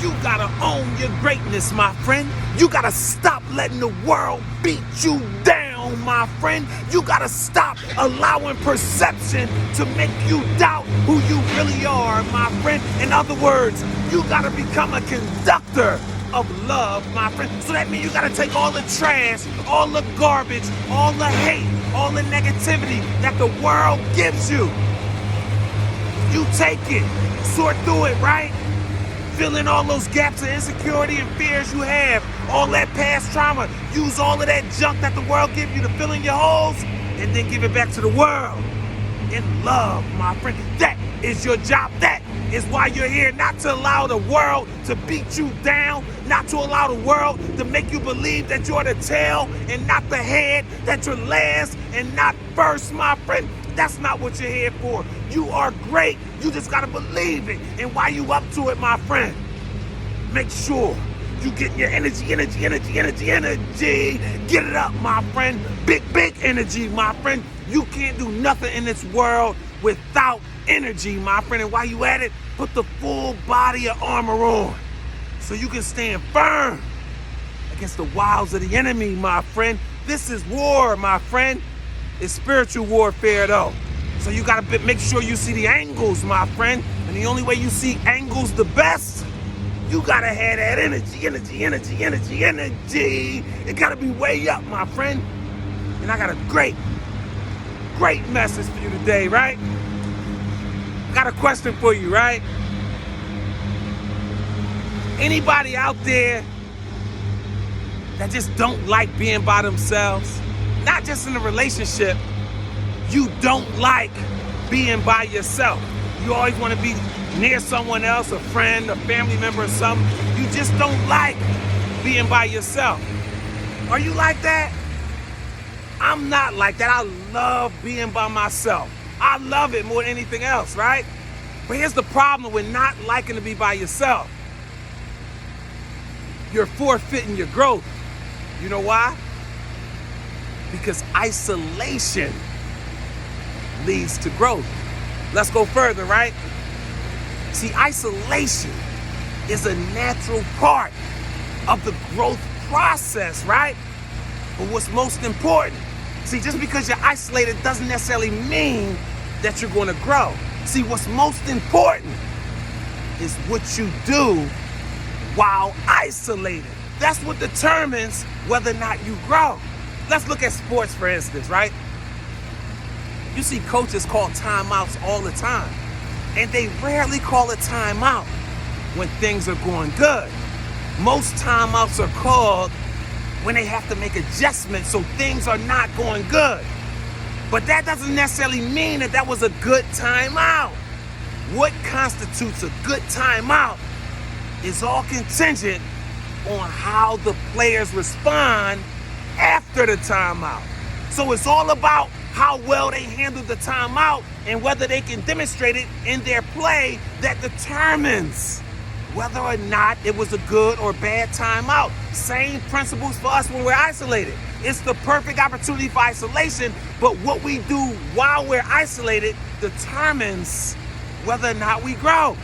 You gotta own your greatness, my friend. You gotta stop letting the world beat you down, my friend. You gotta stop allowing perception to make you doubt who you really are, my friend. In other words, you gotta become a conductor of love, my friend. So that means you gotta take all the trash, all the garbage, all the hate, all the negativity that the world gives you. You take it, sort through it, right? Fill in all those gaps of insecurity and fears you have, all that past trauma. Use all of that junk that the world gives you to fill in your holes, and then give it back to the world in love, my friend. That is your job. That is why you're here, not to allow the world to beat you down, not to allow the world to make you believe that you're the tail and not the head, that you're last and not first, my friend. That's not what you're here for. You are great. You just gotta believe it. And while you up to it, my friend, make sure you get your energy. Get it up, my friend. Big energy, my friend. You can't do nothing in this world without energy, my friend. And while you at it, put the full body of armor on so you can stand firm against the wiles of the enemy, my friend. This is war, my friend. It's spiritual warfare, though. So you gotta make sure you see the angles, my friend. And the only way you see angles the best, you gotta have that energy. It gotta be way up, my friend. And I got a great message for you today, right? Got a question for you, right? Anybody out there that just don't like being by themselves? Not just in a relationship, you don't like being by yourself. You always want to be near someone else, a friend, a family member or something. You just don't like being by yourself. Are you like that? I'm not like that. I love being by myself. I love it more than anything else, right? But here's the problem with not liking to be by yourself. You're forfeiting your growth. You know why? Because isolation leads to growth. Let's go further, right? See, isolation is a natural part of the growth process, right? But what's most important, see, just because you're isolated doesn't necessarily mean that you're going to grow. See, what's most important is what you do while isolated. That's what determines whether or not you grow. Let's look at sports, for instance, right? You see coaches call timeouts all the time, and they rarely call a timeout when things are going good. Most timeouts are called when they have to make adjustments so things are not going good. But that doesn't necessarily mean that that was a good timeout. What constitutes a good timeout is all contingent on how the players respond after the timeout. So it's all about how well they handled the timeout and whether they can demonstrate it in their play that determines whether or not it was a good or bad timeout. Same principles for us when we're isolated. It's the perfect opportunity for isolation, but what we do while we're isolated determines whether or not we grow,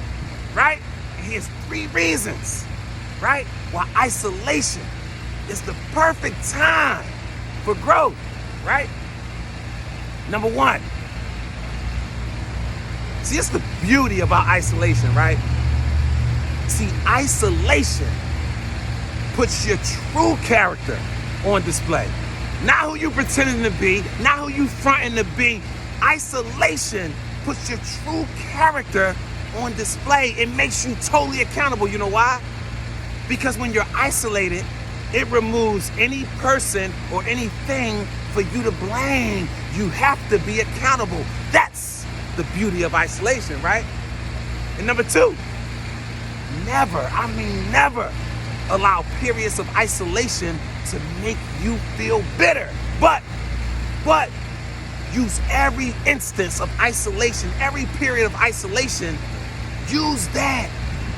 right? And here's 3 reasons, right? Why isolation is the perfect time for growth, right? Number 1. See, it's the beauty about isolation, right? See, isolation puts your true character on display. Not who you pretending to be, not who you fronting to be. Isolation puts your true character on display. It makes you totally accountable. You know why? Because when you're isolated, it removes any person or anything for you to blame. You have to be accountable. That's the beauty of isolation, right? And number 2, never allow periods of isolation to make you feel bitter. But use every instance of isolation, every period of isolation, use that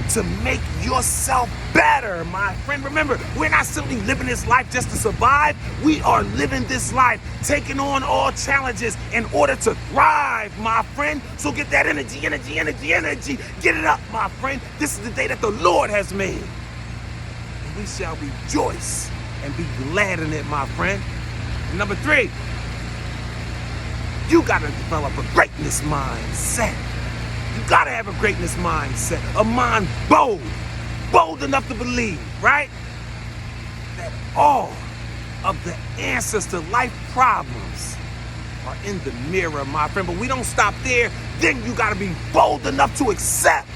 to make yourself better, my friend. Remember, we're not simply living this life just to survive. We are living this life, taking on all challenges in order to thrive, my friend. So get that energy. Get it up, my friend. This is the day that the Lord has made. And we shall rejoice and be glad in it, my friend. And number 3, you got to develop a greatness mindset. You got to have a greatness mindset, a mind bold enough to believe, right? That all of the answers to life problems are in the mirror, my friend. But we don't stop there. Then you got to be bold enough to accept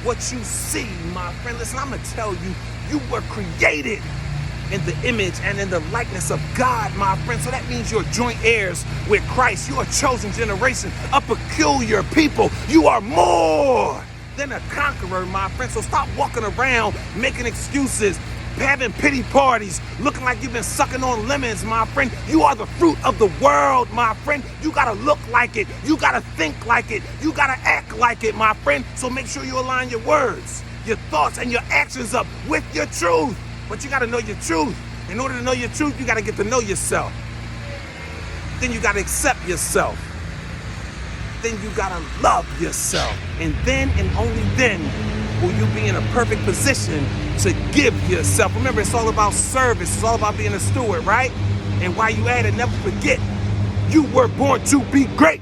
what you see, my friend. Listen, I'm going to tell you, you were created in the image and in the likeness of God, my friend. So that means you're joint heirs with Christ. You're a chosen generation, a peculiar people. You are more than a conqueror, my friend. So stop walking around making excuses, having pity parties, looking like you've been sucking on lemons, my friend. You are the fruit of the world, my friend. You gotta look like it. You gotta think like it. You gotta act like it, my friend. So make sure you align your words, your thoughts, and your actions up with your truth. But you got to know your truth. In order to know your truth, you got to get to know yourself. Then you got to accept yourself. Then you got to love yourself. And then and only then will you be in a perfect position to give yourself. Remember, it's all about service. It's all about being a steward, right? And while you at it, never forget, you were born to be great.